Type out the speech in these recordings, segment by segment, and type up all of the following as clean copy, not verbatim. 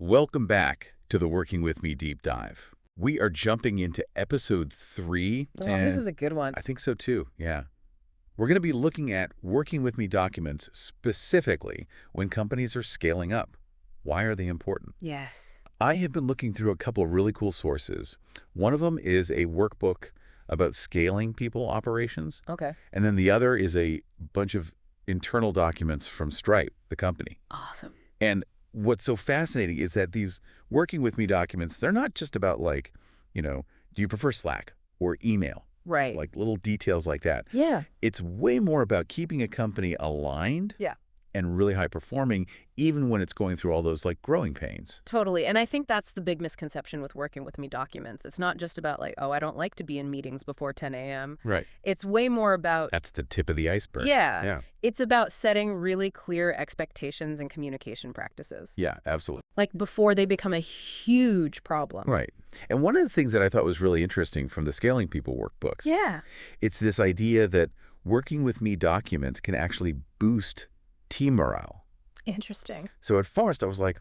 Welcome back to the Working With Me Deep Dive. We are jumping into episode 3. Oh, this is a good one. I think so too, yeah. We're going to be looking at Working With Me documents specifically when companies are scaling up. Why are they important? Yes. I have been looking through a couple of really cool sources. One of them is a workbook about scaling people operations. Okay. And then the other is a bunch of internal documents from Stripe, the company. Awesome. And what's so fascinating is that these Working With Me documents, they're not just about like, do you prefer Slack or email? Right. Like little details like that. Yeah. It's way more about keeping a company aligned and really high performing, even when it's going through all those like growing pains. Totally. And I think that's the big misconception with Working With Me documents. It's not just about like, oh, I don't like to be in meetings before 10 a.m. Right. It's way more about... That's the tip of the iceberg. Yeah. It's about setting really clear expectations and communication practices. Yeah, absolutely. Like before they become a huge problem. Right. And one of the things that I thought was really interesting from the Scaling People workbooks, it's this idea that Working With Me documents can actually boost team morale. Interesting. So at first I was like,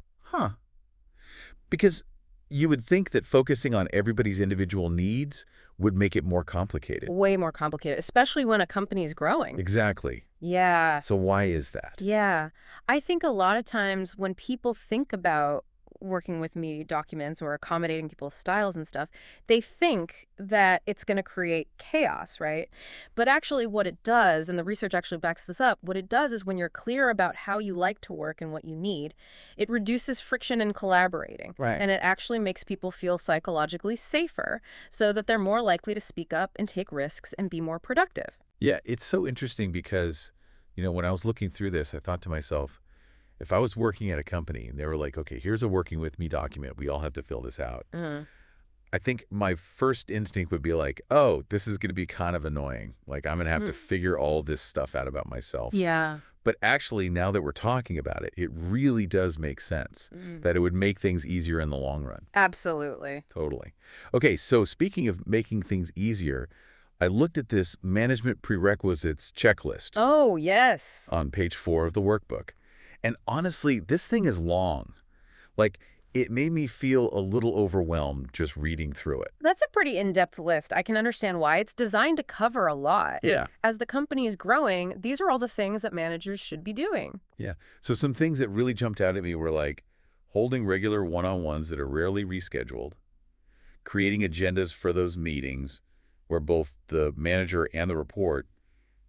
because you would think that focusing on everybody's individual needs would make it more complicated. Way more complicated, especially when a company is growing. Exactly. Yeah. So why is that? Yeah. I think a lot of times when people think about Working With Me documents or accommodating people's styles and stuff, they think that it's going to create chaos, right? But actually what it does, and the research actually backs this up, what it does is when you're clear about how you like to work and what you need, it reduces friction in collaborating. Right. And it actually makes people feel psychologically safer so that they're more likely to speak up and take risks and be more productive. Yeah, it's so interesting because, when I was looking through this, I thought to myself, if I was working at a company and they were like, okay, here's a Working With Me document, we all have to fill this out. I think my first instinct would be like, oh, this is going to be kind of annoying. Like, I'm going to have to figure all this stuff out about myself. Yeah. But actually, now that we're talking about it, it really does make sense that it would make things easier in the long run. Absolutely. Totally. Okay, so speaking of making things easier, I looked at this management prerequisites checklist. Oh, yes. On page 4 of the workbook. And honestly, this thing is long. Like, it made me feel a little overwhelmed just reading through it. That's a pretty in-depth list. I can understand why. It's designed to cover a lot. Yeah. As the company is growing, these are all the things that managers should be doing. Yeah. So some things that really jumped out at me were like holding regular one-on-ones that are rarely rescheduled, creating agendas for those meetings where both the manager and the report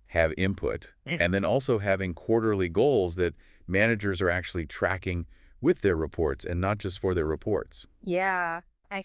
have input, and then also having quarterly goals that managers are actually tracking with their reports and not just for their reports. Yeah.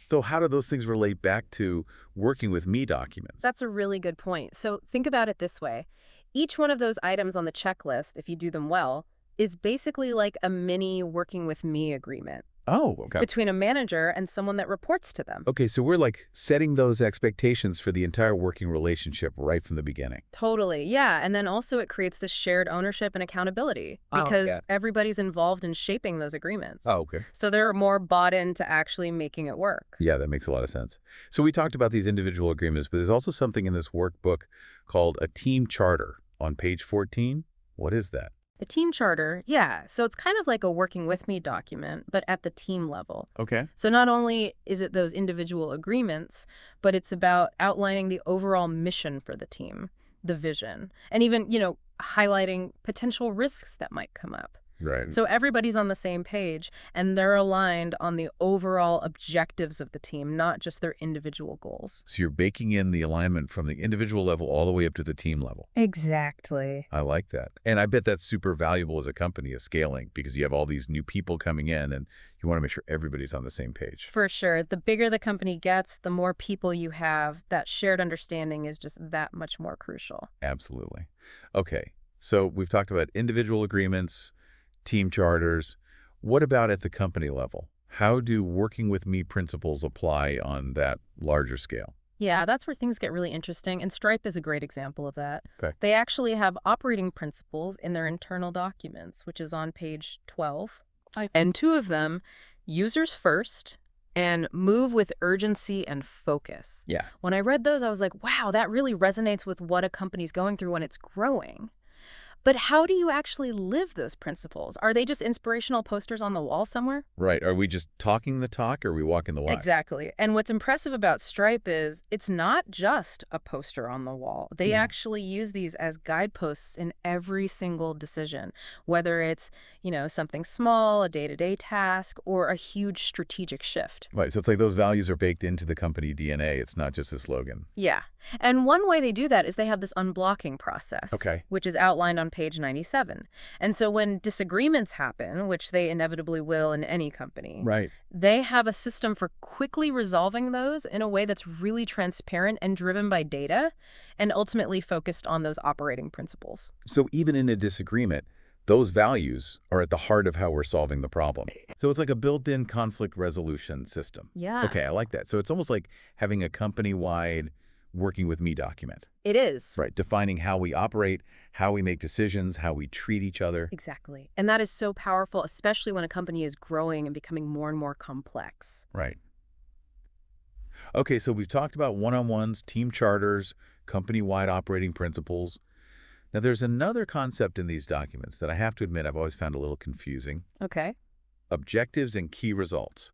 So how do those things relate back to Working With Me documents? That's a really good point. So think about it this way. Each one of those items on the checklist, if you do them well, is basically like a mini Working With Me agreement. Oh, okay. Between a manager and someone that reports to them. Okay, so we're like setting those expectations for the entire working relationship right from the beginning. Totally, yeah. And then also it creates this shared ownership and accountability because everybody's involved in shaping those agreements. Oh, okay. So they're more bought into actually making it work. Yeah, that makes a lot of sense. So we talked about these individual agreements, but there's also something in this workbook called a team charter on page 14. What is that? A team charter, yeah. So it's kind of like a Working With Me document, but at the team level. Okay. So not only is it those individual agreements, but it's about outlining the overall mission for the team, the vision, and even, highlighting potential risks that might come up. Right. So everybody's on the same page, and they're aligned on the overall objectives of the team, not just their individual goals. So you're baking in the alignment from the individual level all the way up to the team level. Exactly. I like that. And I bet that's super valuable as a company is scaling because you have all these new people coming in and you want to make sure everybody's on the same page. For sure. The bigger the company gets, the more people you have. That shared understanding is just that much more crucial. Absolutely. Okay. So we've talked about individual agreements, team charters. What about at the company level? How do Working With Me principles apply on that larger scale? Yeah, that's where things get really interesting, and Stripe is a great example of that. Okay. They actually have operating principles in their internal documents, which is on page 12. And 2 of them, users first and move with urgency and focus. Yeah. When I read those, I was like, wow, that really resonates with what a company's going through when it's growing. But how do you actually live those principles? Are they just inspirational posters on the wall somewhere? Right. Are we just talking the talk or are we walking the walk? Exactly. And what's impressive about Stripe is it's not just a poster on the wall. They Hmm. actually use these as guideposts in every single decision, whether it's, something small, a day-to-day task, or a huge strategic shift. Right. So it's like those values are baked into the company DNA. It's not just a slogan. Yeah. And one way they do that is they have this unblocking process, Okay. which is outlined on page 97. And so when disagreements happen, which they inevitably will in any company, Right. they have a system for quickly resolving those in a way that's really transparent and driven by data and ultimately focused on those operating principles. So even in a disagreement, those values are at the heart of how we're solving the problem. So it's like a built-in conflict resolution system. Yeah, Okay, I like that. So it's almost like having a company-wide working with me document, it is. right? Defining how we operate, how we make decisions, how we treat each other. Exactly. And that is so powerful, especially when a company is growing and becoming more and more complex. Right. Okay, so we've talked about one-on-ones, team charters, company-wide operating principles. Now, there's another concept in these documents that I have to admit I've always found a little confusing. Okay. Objectives and key results,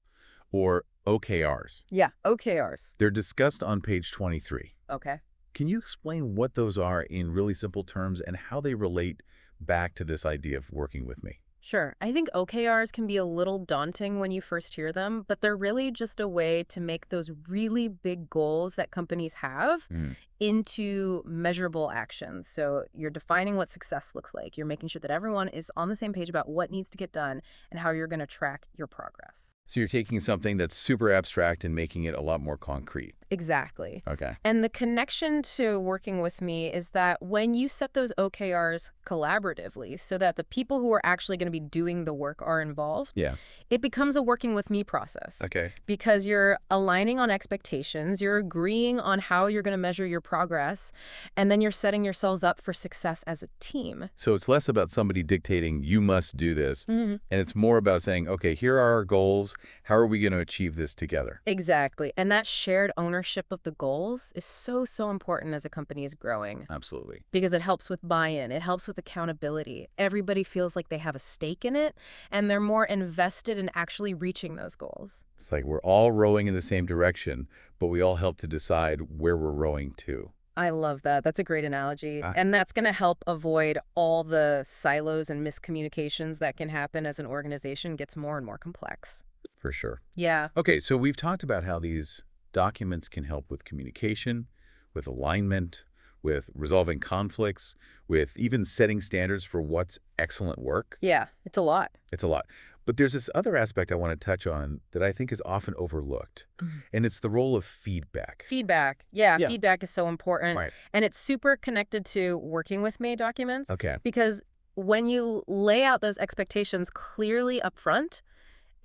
or OKRs. Yeah, OKRs. They're discussed on page 23. Okay. Can you explain what those are in really simple terms and how they relate back to this idea of working with me? Sure. I think OKRs can be a little daunting when you first hear them, but they're really just a way to make those really big goals that companies have Hmm. into measurable actions. So you're defining what success looks like. You're making sure that everyone is on the same page about what needs to get done and how you're going to track your progress. So you're taking something that's super abstract and making it a lot more concrete. Exactly. Okay. And the connection to working with me is that when you set those OKRs collaboratively so that the people who are actually going to be doing the work are involved, Yeah. it becomes a working with me process. Okay. Because you're aligning on expectations, you're agreeing on how you're going to measure your progress, and then you're setting yourselves up for success as a team. So it's less about somebody dictating, you must do this, Mhm. and it's more about saying, okay, here are our goals. How are we going to achieve this together? Exactly. And that shared ownership of the goals is so, so important as a company is growing Absolutely. because it helps with buy-in, it helps with accountability. Everybody feels like they have a stake in it, and they're more invested in actually reaching those goals. It's like we're all rowing in the same direction, but we all help to decide where we're rowing to. I love that. That's a great analogy. Ah. And that's going to help avoid all the silos and miscommunications that can happen as an organization gets more and more complex. For sure. Yeah. Okay, so we've talked about how these documents can help with communication, with alignment, with resolving conflicts, with even setting standards for what's excellent work. Yeah. It's a lot. It's a lot. But there's this other aspect I want to touch on that I think is often overlooked, Mhm. and it's the role of feedback. Feedback. Yeah, Yeah. feedback is so important. Right. And it's super connected to working with me documents Okay. because when you lay out those expectations clearly up front,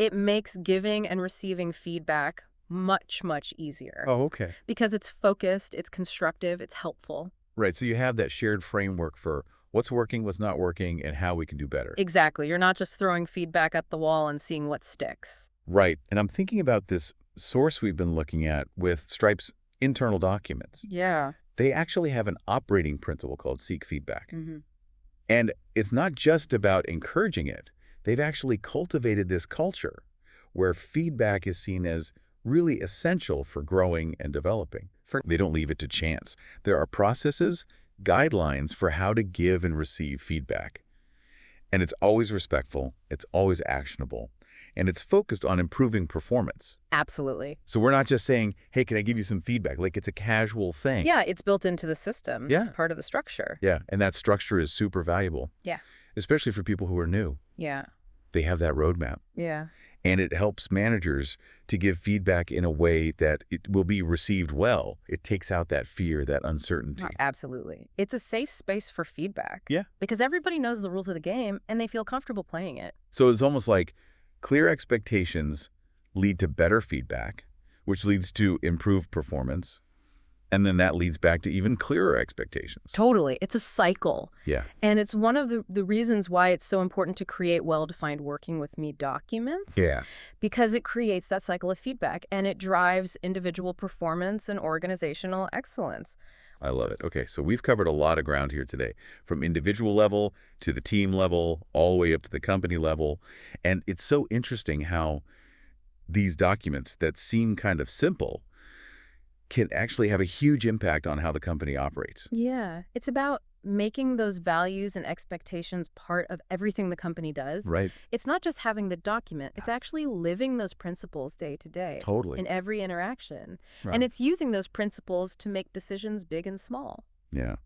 it makes giving and receiving feedback much, much easier Oh, okay. because it's focused, it's constructive, it's helpful. Right, so you have that shared framework for what's working, what's not working, and how we can do better. Exactly. You're not just throwing feedback at the wall and seeing what sticks. Right, and I'm thinking about this source we've been looking at with Stripe's internal documents. Yeah. They actually have an operating principle called Seek Feedback. Mm-hmm. And it's not just about encouraging it. They've actually cultivated this culture where feedback is seen as really essential for growing and developing. They don't leave it to chance. There are processes, guidelines for how to give and receive feedback. And it's always respectful, it's always actionable, and it's focused on improving performance. Absolutely. So we're not just saying, hey, can I give you some feedback? Like it's a casual thing. Yeah, it's built into the system. Yeah. It's part of the structure. Yeah, and that structure is super valuable. Yeah. Especially for people who are new. Yeah. They have that roadmap. Yeah. And it helps managers to give feedback in a way that it will be received well. It takes out that fear, that uncertainty. Absolutely. It's a safe space for feedback. Yeah. Because everybody knows the rules of the game and they feel comfortable playing it. So it's almost like clear expectations lead to better feedback, which leads to improved performance. And then that leads back to even clearer expectations. Totally. It's a cycle. Yeah. And it's one of the reasons why it's so important to create well-defined working with me documents. Yeah. Because it creates that cycle of feedback and it drives individual performance and organizational excellence. I love it. Okay, so we've covered a lot of ground here today, from individual level to the team level, all the way up to the company level. And it's so interesting how these documents that seem kind of simple can actually have a huge impact on how the company operates. Yeah. It's about making those values and expectations part of everything the company does. Right. It's not just having the document, it's actually living those principles day to day Totally. in every interaction. Right. And it's using those principles to make decisions big and small. Yeah.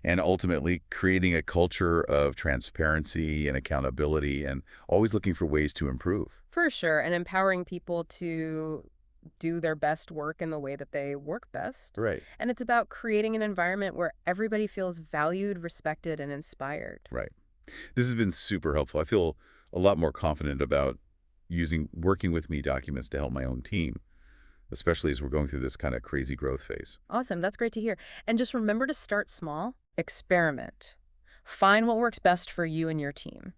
And ultimately creating a culture of transparency and accountability and always looking for ways to improve. For sure. And empowering people to do their best work in the way that they work best. Right. And it's about creating an environment where everybody feels valued, respected, and inspired. Right. This has been super helpful. I feel a lot more confident about using working with me documents to help my own team, especially as we're going through this kind of crazy growth phase. Awesome. That's great to hear. And just remember to start small. Experiment. Find what works best for you and your team.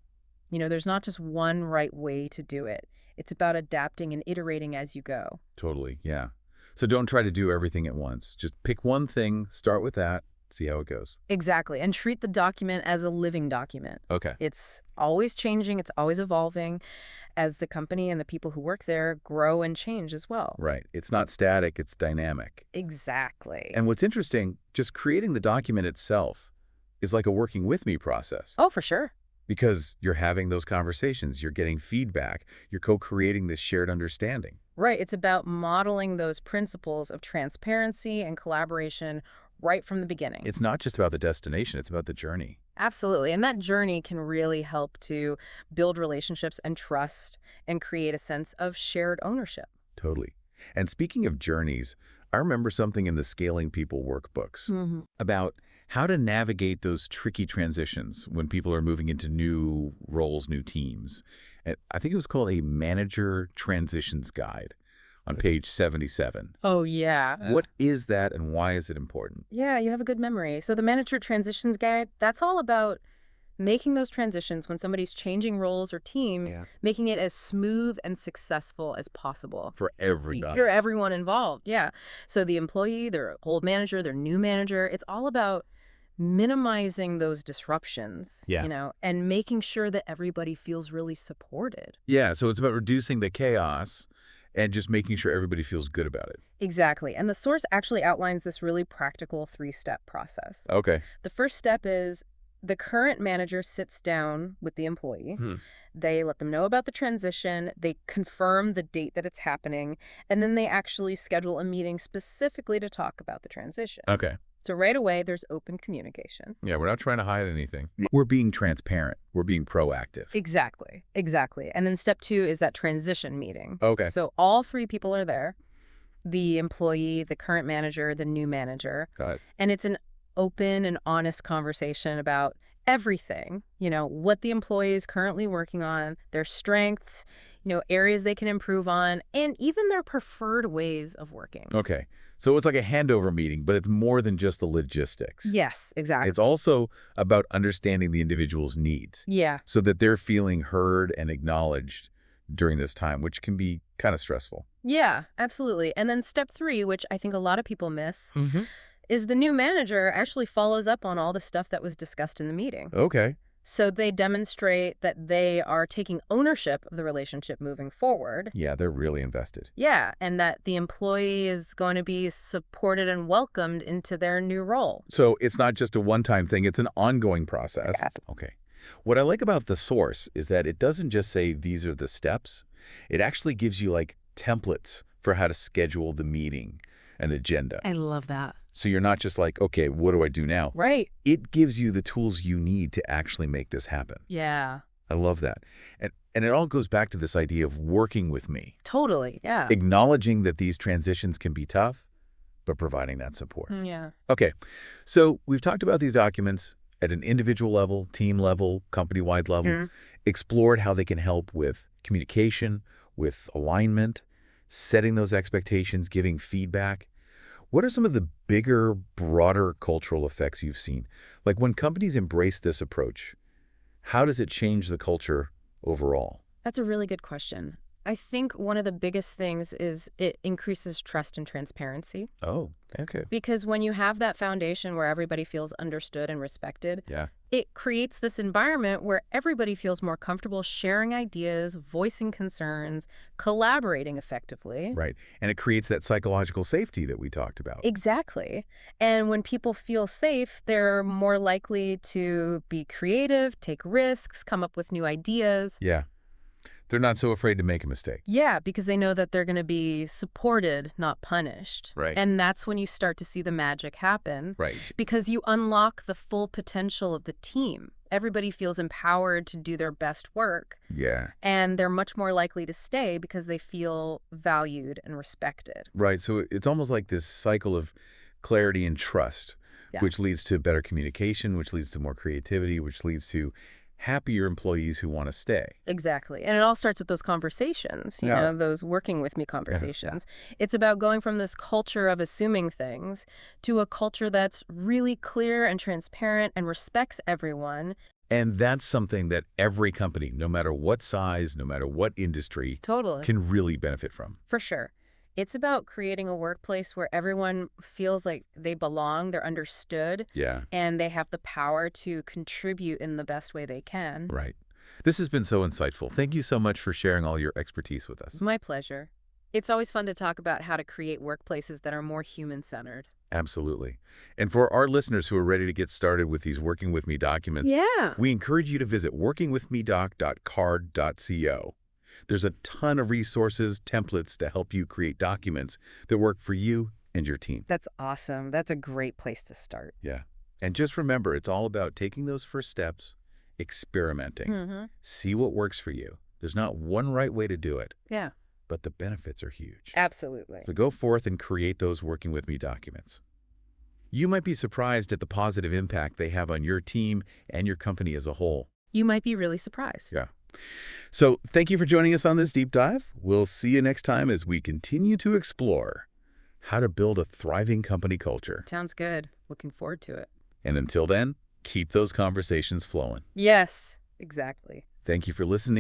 There's not just one right way to do it. It's about adapting and iterating as you go. Totally, yeah. So don't try to do everything at once. Just pick one thing, start with that, see how it goes. Exactly. And treat the document as a living document. Okay. It's always changing. It's always evolving as the company and the people who work there grow and change as well. Right. It's not static, it's dynamic. Exactly. And what's interesting, just creating the document itself is like a working with me process. Oh, for sure. Because you're having those conversations, you're getting feedback, you're co-creating this shared understanding. Right. It's about modeling those principles of transparency and collaboration right from the beginning. It's not just about the destination, it's about the journey. Absolutely. And that journey can really help to build relationships and trust and create a sense of shared ownership. Totally. And speaking of journeys, I remember something in the Scaling People workbooks about how to navigate those tricky transitions when people are moving into new roles, new teams. And I think it was called a Manager Transitions Guide on page 77. Oh, yeah. What is that and why is it important? Yeah, you have a good memory. So the Manager Transitions Guide, that's all about making those transitions when somebody's changing roles or teams, making it as smooth and successful as possible. For everybody. For everyone involved, yeah. So the employee, their old manager, their new manager, it's all about minimizing those disruptions, and making sure that everybody feels really supported. Yeah, so it's about reducing the chaos and just making sure everybody feels good about it. Exactly. And the source actually outlines this really practical 3-step process. Okay. The first step is the current manager sits down with the employee. They let them know about the transition. They confirm the date that it's happening. And then they actually schedule a meeting specifically to talk about the transition. Okay. So right away, there's open communication. Yeah, we're not trying to hide anything. We're being transparent. We're being proactive. Exactly. Exactly. And then step 2 is that transition meeting. Okay. So all 3 people are there. The employee, the current manager, the new manager. Got it. And it's an open and honest conversation about everything, what the employee is currently working on, their strengths, areas they can improve on, and even their preferred ways of working. Okay. So it's like a handover meeting, but it's more than just the logistics. Yes, exactly. It's also about understanding the individual's needs. Yeah. So that they're feeling heard and acknowledged during this time, which can be kind of stressful. Yeah, absolutely. And then step 3, which I think a lot of people miss, is the new manager actually follows up on all the stuff that was discussed in the meeting. Okay. So they demonstrate that they are taking ownership of the relationship moving forward. Yeah, they're really invested. Yeah, and that the employee is going to be supported and welcomed into their new role. So it's not just a one-time thing, it's an ongoing process. Yeah. Okay. What I like about the source is that it doesn't just say these are the steps. It actually gives you like templates for how to schedule the meeting, an agenda. I love that. So you're not just like, okay, what do I do now? Right. It gives you the tools you need to actually make this happen. Yeah. I love that. And it all goes back to this idea of working with me. Totally. Yeah. Acknowledging that these transitions can be tough, but providing that support. Yeah. Okay, so we've talked about these documents at an individual level, team level, company-wide level, explored how they can help with communication, with alignment, setting those expectations, giving feedback. What are some of the bigger, broader cultural effects you've seen? Like when companies embrace this approach, how does it change the culture overall? That's a really good question. I think one of the biggest things is it increases trust and transparency. Oh, okay. Because when you have that foundation where everybody feels understood and respected, Yeah, it creates this environment where everybody feels more comfortable sharing ideas, voicing concerns, collaborating effectively. right. And it creates that psychological safety that we talked about. Exactly. And when people feel safe, they're more likely to be creative, take risks, come up with new ideas. Yeah. They're not so afraid to make a mistake. Yeah, because they know that they're going to be supported, not punished. Right. And that's when you start to see the magic happen. Right. Because you unlock the full potential of the team. Everybody feels empowered to do their best work, Yeah. and they're much more likely to stay because they feel valued and respected. Right. So it's almost like this cycle of clarity and trust, Yeah. which leads to better communication, which leads to more creativity, which leads to happier employees who want to stay. Exactly. And it all starts with those conversations, you Yeah. know, those working with me conversations. It's about going from this culture of assuming things to a culture that's really clear and transparent and respects everyone. And that's something that every company, no matter what size, no matter what industry, Totally. can really benefit from. For sure. It's about creating a workplace where everyone feels like they belong, they're understood, Yeah. and they have the power to contribute in the best way they can. Right. This has been so insightful. Thank you so much for sharing all your expertise with us. My pleasure. It's always fun to talk about how to create workplaces that are more human-centered. Absolutely. And for our listeners who are ready to get started with these Working With Me documents, Yeah. we encourage you to visit workingwithmedoc.card.co. There's a ton of resources, templates to help you create documents that work for you and your team. That's awesome. That's a great place to start. Yeah. And just remember, it's all about taking those first steps, experimenting, Mm-hmm. see what works for you. There's not one right way to do it, Yeah. but the benefits are huge. Absolutely. So go forth and create those Working With Me documents. You might be surprised at the positive impact they have on your team and your company as a whole. You might be really surprised. Yeah. So thank you for joining us on this deep dive. We'll see you next time as we continue to explore how to build a thriving company culture. Sounds good. Looking forward to it. And until then, keep those conversations flowing. Yes, exactly. Thank you for listening.